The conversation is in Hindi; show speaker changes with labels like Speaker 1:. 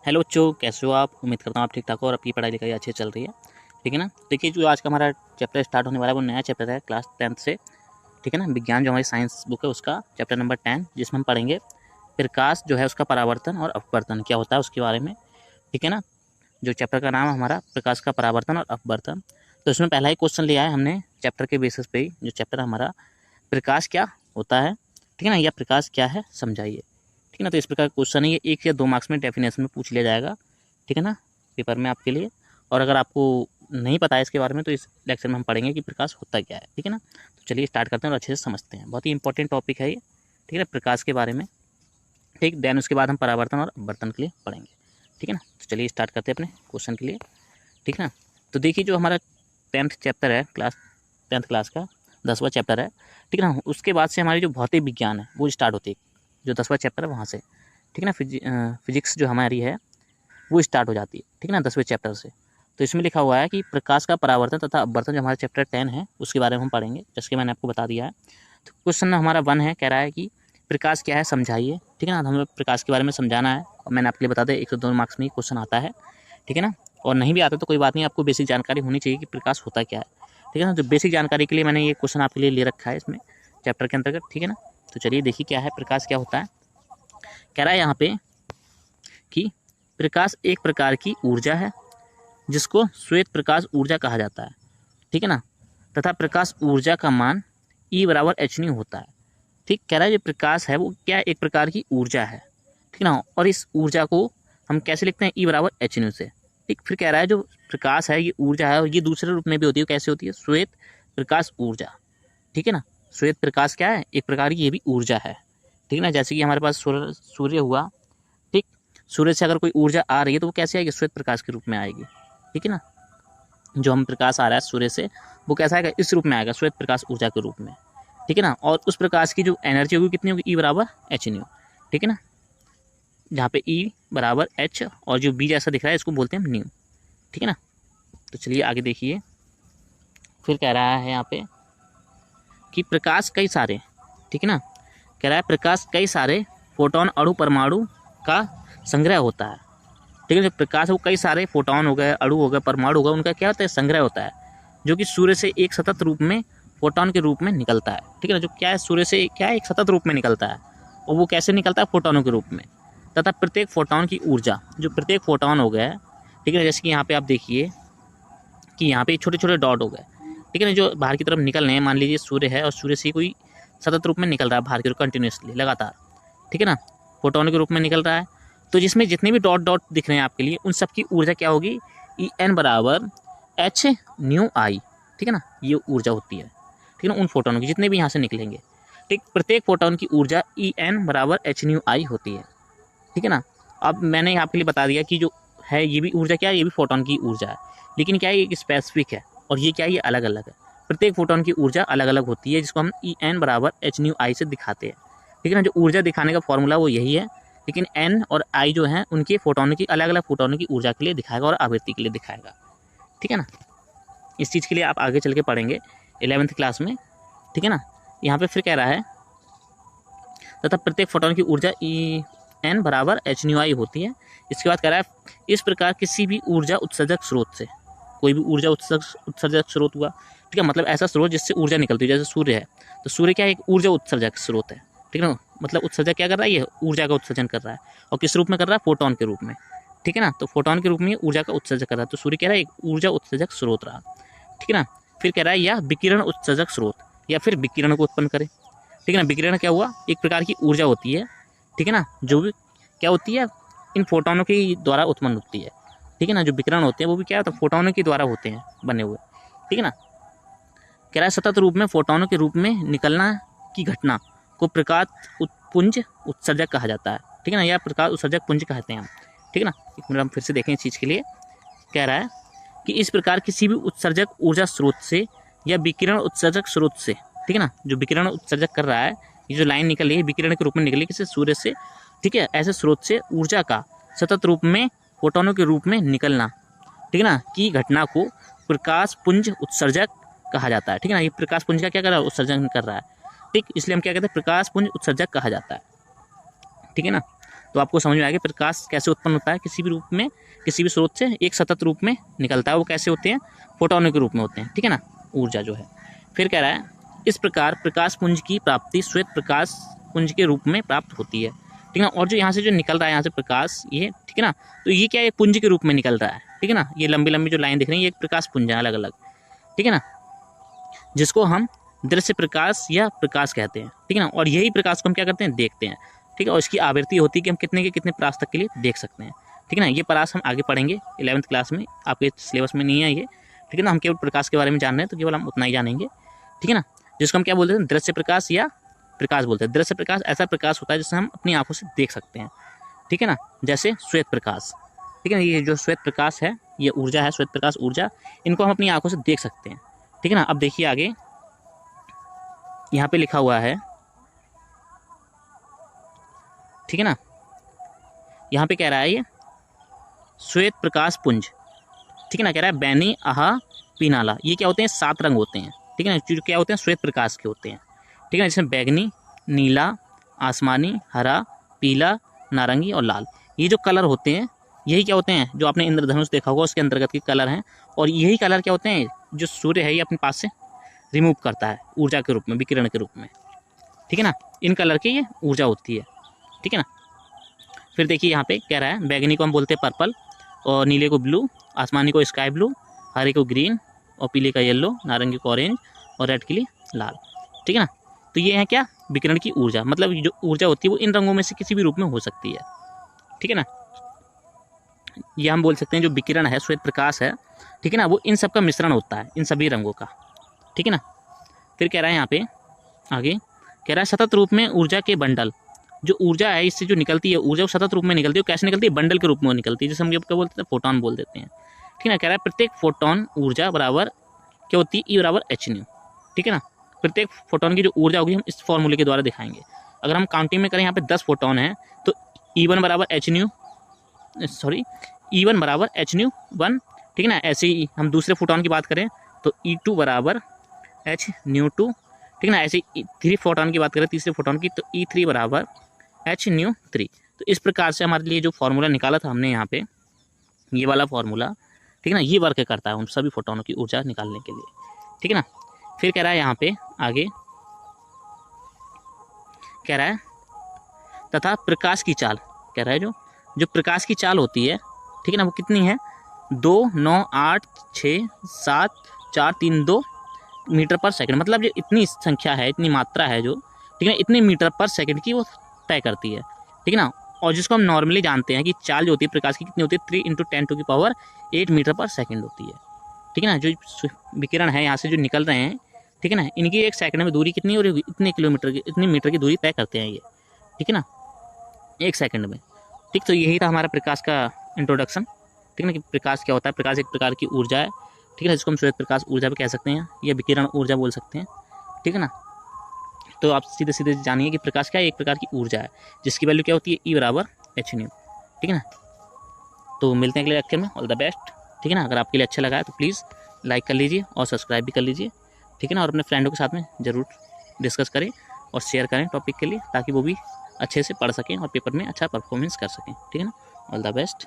Speaker 1: हेलो बच्चों, कैसे हो आप। उम्मीद करता हूँ आप ठीक ठाक हो और आपकी पढ़ाई लिखाई अच्छी चल रही है। ठीक है ना। देखिए, जो आज का हमारा चैप्टर स्टार्ट होने वाला है वो नया चैप्टर है क्लास 10th से। ठीक है ना। विज्ञान जो हमारी साइंस बुक है उसका चैप्टर नंबर 10, जिसमें हम पढ़ेंगे प्रकाश जो है उसका परावर्तन और अपवर्तन क्या होता है उसके बारे में। ठीक है ना। जो चैप्टर का नाम है हमारा प्रकाश का परावर्तन और अपवर्तन। तो इसमें पहला ही क्वेश्चन लिया है हमने चैप्टर के बेसिस पे ही, जो चैप्टर हमारा प्रकाश क्या होता है, ठीक है ना, या प्रकाश क्या है समझाइए। ठीक है ना। तो इस प्रकार का क्वेश्चन है, ये 1 या 2 मार्क्स में डेफिनेशन में पूछ लिया जाएगा। ठीक है ना, पेपर में आपके लिए। और अगर आपको नहीं पता है इसके बारे में तो इस लेक्चर में हम पढ़ेंगे कि प्रकाश होता क्या है। ठीक है ना। तो चलिए स्टार्ट करते हैं और अच्छे से समझते हैं। बहुत ही इंपॉर्टेंट टॉपिक है ये। ठीक है ना, प्रकाश के बारे में। ठीक, देन उसके बाद हम परावर्तन और अपवर्तन के लिए पढ़ेंगे। ठीक है ना। तो चलिए स्टार्ट करते हैं अपने क्वेश्चन के लिए। ठीक है ना। तो देखिए, जो हमारा 10th चैप्टर है, 10th क्लास का 10वां चैप्टर है। ठीक है ना। उसके बाद से हमारी जो भौतिक विज्ञान है वो स्टार्ट होती है। जो 10वां चैप्टर है वहाँ से। ठीक है ना। फिजिक्स जो हमारी है वो स्टार्ट हो जाती है। ठीक है ना, 10वें चैप्टर से। तो इसमें लिखा हुआ है कि प्रकाश का परावर्तन तथा अपवर्तन, जो हमारा चैप्टर 10 है उसके बारे में हम पढ़ेंगे, जैसे कि मैंने आपको बता दिया है। तो क्वेश्चन हमारा 1 है, कह रहा है कि प्रकाश क्या है समझाइए। ठीक है ना। तो हमें प्रकाश के बारे में समझाना है और मैंने आपके लिए बता दिया 1 से 2 मार्क्स में क्वेश्चन आता है। ठीक है ना। और नहीं भी आता तो कोई बात नहीं, आपको बेसिक जानकारी होनी चाहिए कि प्रकाश होता क्या है। ठीक है ना। तो बेसिक जानकारी के लिए मैंने ये क्वेश्चन आपके लिए ले रखा है इसमें चैप्टर के अंतर्गत। ठीक है ना। तो चलिए देखिए क्या है, प्रकाश क्या होता है। कह रहा है यहाँ पे कि प्रकाश एक प्रकार की ऊर्जा है जिसको श्वेत प्रकाश ऊर्जा कहा जाता है। ठीक है ना। तथा प्रकाश ऊर्जा का मान E बराबर h न्यू होता है। ठीक, कह रहा है जो प्रकाश है वो क्या एक प्रकार की ऊर्जा है। ठीक ना। और इस ऊर्जा को हम कैसे लिखते हैं, E बराबर h न्यू से। ठीक, फिर कह रहा है जो प्रकाश है ये ऊर्जा है और ये दूसरे रूप में भी होती है। कैसे होती है, श्वेत प्रकाश ऊर्जा। ठीक है ना। श्वेत प्रकाश क्या है, एक प्रकार की ये भी ऊर्जा है। ठीक है ना। जैसे कि हमारे पास सूर्य हुआ। ठीक, सूर्य से अगर कोई ऊर्जा आ रही है तो वो कैसे आएगी, श्वेत प्रकाश के रूप में आएगी। ठीक है ना। जो हम प्रकाश आ रहा है सूर्य से वो कैसा आएगा, इस रूप में आएगा, श्वेत प्रकाश ऊर्जा के रूप में। ठीक है ना। और उस प्रकाश की जो एनर्जी होगी कितनी होगी, E बराबर h न्यू। ठीक है ना। जहाँ पे E बराबर h और जो B जैसा दिख रहा है इसको बोलते हैं न्यू। ठीक है ना। तो चलिए आगे देखिए, फिर कह रहा है यहाँ पे कि प्रकाश कई सारे, ठीक है ना, कह रहा है प्रकाश कई सारे फोटोन अणु परमाणु का संग्रह होता है। ठीक है। जो प्रकाश है वो कई सारे फोटोन हो गए, अणु हो गए, परमाणु हो गए, उनका क्या होता है, संग्रह होता है, जो कि सूर्य से एक सतत रूप में फोटोन के रूप में निकलता है। ठीक है ना। जो क्या है, सूर्य से क्या है, एक सतत रूप में निकलता है। और वो कैसे निकलता है, फोटोनों के रूप में। तथा प्रत्येक फोटोन की ऊर्जा, जो प्रत्येक फोटोन हो गया, ठीक है, जैसे कि यहाँ पे आप देखिए कि यहाँ पे छोटे छोटे डॉट हो गए। ठीक है ना, जो बाहर की तरफ निकल रहे हैं। मान लीजिए सूर्य है और सूर्य से कोई सतत रूप में निकल रहा है बाहर की तरफ कंटिन्यूसली लगातार। ठीक है ना, फोटोन के रूप में निकल रहा है। तो जिसमें जितने भी डॉट डॉट दिख रहे हैं आपके लिए, उन सबकी ऊर्जा क्या होगी, ई एन बराबर h न्यू आई। ठीक है ना, ये ऊर्जा होती है। ठीक है ना, उन फोटोनों की जितने भी यहाँ से निकलेंगे। ठीक, प्रत्येक फोटोन की ऊर्जा ई एन बराबर h न्यू आई होती है। ठीक है ना। अब मैंने आपके लिए बता दिया कि जो है ये भी ऊर्जा क्या है, ये भी फोटोन की ऊर्जा है। लेकिन क्या है, ये स्पेसिफिक है और ये क्या है, ये अलग अलग है। प्रत्येक फोटोन की ऊर्जा अलग अलग होती है, जिसको हम ई एन बराबर h न्यू आई से दिखाते हैं। ठीक है ना। जो ऊर्जा दिखाने का फॉर्मूला वो यही है, लेकिन एन और आई जो है उनके फोटोन की अलग अलग फोटोन की ऊर्जा के लिए दिखाएगा और आवृत्ति के लिए दिखाएगा। ठीक है ना। इस चीज़ के लिए आप आगे चल के पढ़ेंगे 11th क्लास में। ठीक है ना। यहाँ पे फिर कह रहा है तथा प्रत्येक फोटोन की ऊर्जा ई एन बराबर h न्यू आई होती है। इसके बाद कह रहा है इस प्रकार किसी भी ऊर्जा उत्सर्जक स्रोत से, कोई भी ऊर्जा उत्सर्जक स्रोत हुआ। ठीक है, मतलब ऐसा स्रोत जिससे ऊर्जा निकलती है। जैसे सूर्य है तो सूर्य क्या है, एक ऊर्जा उत्सर्जक स्रोत है। ठीक है ना, मतलब उत्सर्जक क्या कर रहा है, ये ऊर्जा का उत्सर्जन कर रहा है। और किस रूप में कर रहा है, फोटोन के रूप में। ठीक है ना। तो फोटोन के रूप में ऊर्जा का उत्सर्जक कर रहा है। तो सूर्य कह रहा है एक ऊर्जा उत्सर्जक स्रोत रहा। ठीक है ना। फिर कह रहा है या विकिरण उत्सर्जक स्रोत, या फिर विकिरण को उत्पन्न करे। ठीक है ना। विकिरण क्या हुआ, एक प्रकार की ऊर्जा होती है। ठीक है ना, जो भी क्या होती है, इन फोटोनों के द्वारा उत्पन्न होती है। ठीक है ना। जो विकिरण होते हैं वो भी क्या होता है, फोटोनों के द्वारा होते हैं बने हुए। ठीक है ना। कह रहा है सतत रूप में फोटोनों के रूप में निकलना की घटना को प्रकाश पुंज उत्सर्जक कहा जाता है। ठीक है ना, या प्रकाश उत्सर्जक पुंज कहते हैं हम। ठीक है ना। एक मिनट हम फिर से देखें इस चीज़ के लिए। कह रहा है कि इस प्रकार किसी भी उत्सर्जक ऊर्जा स्रोत से या विकिरण उत्सर्जक स्रोत से, ठीक है ना, जो विकिरण उत्सर्जक कर रहा है, ये जो लाइन निकल रही है विकिरण के रूप में निकली किसी सूर्य से। ठीक है, ऐसे स्रोत से ऊर्जा का सतत रूप में फोटोनों के रूप में निकलना, ठीक है ना, की घटना को प्रकाश पुंज उत्सर्जक कहा जाता है। ठीक है ना। ये प्रकाश पुंज का क्या कर रहा है, उत्सर्जन कर रहा है। ठीक, इसलिए हम क्या कहते हैं, प्रकाश पुंज उत्सर्जक कहा जाता है। ठीक है ना। तो आपको समझ में आएगा प्रकाश कैसे उत्पन्न होता है किसी भी रूप में, किसी भी स्रोत से एक सतत रूप में निकलता है, वो कैसे होते हैं, फोटोनों के रूप में होते हैं, ठीक है ना, ऊर्जा जो है। फिर कह रहा है इस प्रकार प्रकाश पुंज की प्राप्ति श्वेत प्रकाश पुंज के रूप में प्राप्त होती है, ठीक है ना। और जो यहाँ से जो निकल रहा है यहाँ से प्रकाश ये, ठीक है ना, तो ये क्या है, पुंज के रूप में निकल रहा है, ठीक है ना। ये लंबी लंबी जो लाइन दिख रही है ये एक प्रकाश पुंज है अलग अलग, ठीक है ना, जिसको हम दृश्य प्रकाश या प्रकाश कहते हैं, ठीक है ना। और यही प्रकाश को हम क्या करते हैं, देखते हैं, ठीक है। और इसकी आवृत्ति होती है कि हम कितने के कितने परास तक के लिए देख सकते हैं, ठीक है ना। ये परास हम आगे पढ़ेंगे 11th क्लास में, आपके सिलेबस में नहीं है ये, ठीक है ना। हम केवल प्रकाश के बारे में जान रहे हैं तो केवल हम उतना ही जानेंगे, ठीक है ना। जिसको हम क्या बोलते हैं, दृश्य प्रकाश या प्रकाश बोलते हैं। दृश्य प्रकाश ऐसा प्रकाश होता है जिसे हम अपनी आंखों से देख सकते हैं, ठीक है ना, जैसे श्वेत प्रकाश, ठीक है ना। ये जो श्वेत प्रकाश है ये ऊर्जा है, श्वेत प्रकाश ऊर्जा, इनको हम अपनी आंखों से देख सकते हैं, ठीक है ना। अब देखिए आगे यहाँ पे लिखा हुआ है, ठीक है ना, यहाँ पे कह रहा है ये श्वेत प्रकाश पुंज, ठीक है ना, कह रहा है बैनी, आहा, पीनाला, ये क्या होते हैं, 7 रंग होते हैं, ठीक है ना, जो क्या होते हैं, श्वेत प्रकाश के होते हैं, ठीक है ना, जिसमें बैगनी, नीला, आसमानी, हरा, पीला, नारंगी और लाल, ये जो कलर होते हैं यही क्या होते हैं, जो आपने इंद्रधनुष देखा होगा उसके अंतर्गत के कलर हैं। और यही कलर क्या होते हैं, जो सूर्य है ये अपने पास से रिमूव करता है ऊर्जा के रूप में, विकिरण के रूप में, ठीक है ना। इन कलर की ये ऊर्जा होती है, ठीक है ना। फिर देखिए यहाँ पे कह रहा है बैगनी को हम बोलते हैं पर्पल, और नीले को ब्लू, आसमानी को स्काई ब्लू, हरे को ग्रीन, और पीले का येलो, नारंगी को ऑरेंज, और रेड के लिए लाल, ठीक है ना। तो ये है क्या, विकिरण की ऊर्जा, मतलब जो ऊर्जा होती है वो इन रंगों में से किसी भी रूप में हो सकती है, ठीक है ना। ये हम बोल सकते हैं जो विकिरण है, श्वेत प्रकाश है, ठीक है ना, वो इन सब का मिश्रण होता है, इन सभी रंगों का, ठीक है ना। फिर कह रहा है यहाँ पे आगे, कह रहा है सतत रूप में ऊर्जा के बंडल, जो ऊर्जा है इससे जो निकलती है ऊर्जा वो सतत रूप में निकलती है, कैसे निकलती है, बंडल के रूप में निकलती है, जैसे हम क्या बोलते हैं, फोटोन बोल देते हैं, ठीक है ना। कह रहा है प्रत्येक फोटोन ऊर्जा बराबर क्या होती है, ई बराबर एच न्यू, ठीक है ना। प्रत्येक फोटोन की जो ऊर्जा होगी हम इस फॉर्मूले के द्वारा दिखाएंगे। अगर हम काउंटिंग में करें यहाँ पे 10 फोटोन हैं तो E1 बराबर एच न्यू, सॉरी E1 बराबर एच न्यू 1, ठीक है ना। ऐसे ही हम दूसरे फोटोन की बात करें तो E2 बराबर एच न्यू 2, ठीक है ना। ऐसे 3 फोटोन की बात करें तीसरे फोटोन की तो E3 बराबर एच न्यू 3। तो इस प्रकार से हमारे लिए जो फार्मूला निकाला था हमने यहाँ पे, ये वाला फार्मूला, ठीक है ना, ये वर्क करता है उन सभी फोटोनों की ऊर्जा निकालने के लिए, ठीक है ना। फिर कह रहा है यहाँ पे आगे, कह रहा है तथा प्रकाश की चाल, कह रहा है जो प्रकाश की चाल होती है, ठीक है ना, वो कितनी है, 2, 9, 8, 6, 7, 4, 3, 2 मीटर पर सेकंड, मतलब ये इतनी संख्या है, इतनी मात्रा है जो, ठीक है, इतने मीटर पर सेकंड की वो तय करती है, ठीक है ना। और जिसको हम नॉर्मली जानते हैं कि चाल जो होती है प्रकाश की कितनी होती है, 3 × 10⁸ मीटर पर सेकंड होती है, ठीक है ना। जो विकिरण है यहाँ से जो निकल रहे हैं, ठीक है ना, इनकी एक सेकंड में दूरी कितनी, और इतने किलोमीटर की, इतने मीटर की दूरी तय करते हैं ये, ठीक है ना, एक सेकंड में, ठीक। तो यही था हमारा प्रकाश का इंट्रोडक्शन, ठीक है ना, कि प्रकाश क्या होता है। प्रकाश एक प्रकार की ऊर्जा है, ठीक है ना, जिसको हम श्वेत प्रकाश ऊर्जा भी कह सकते हैं या विकिरण ऊर्जा बोल सकते हैं, ठीक है ना। तो आप सीधे सीधे जानिए कि प्रकाश क्या है, एक प्रकार की ऊर्जा है जिसकी वैल्यू क्या होती है, ई बराबर एच न्यू, ठीक है ना। तो मिलते हैं अगले लेक्चर में, ऑल द बेस्ट, ठीक है ना। अगर आपके लिए अच्छा लगा है तो प्लीज़ लाइक कर लीजिए और सब्सक्राइब भी कर लीजिए, ठीक है ना। और अपने फ्रेंडों के साथ में ज़रूर डिस्कस करें और शेयर करें टॉपिक के लिए, ताकि वो भी अच्छे से पढ़ सकें और पेपर में अच्छा परफॉर्मेंस कर सकें, ठीक है ना। All the best.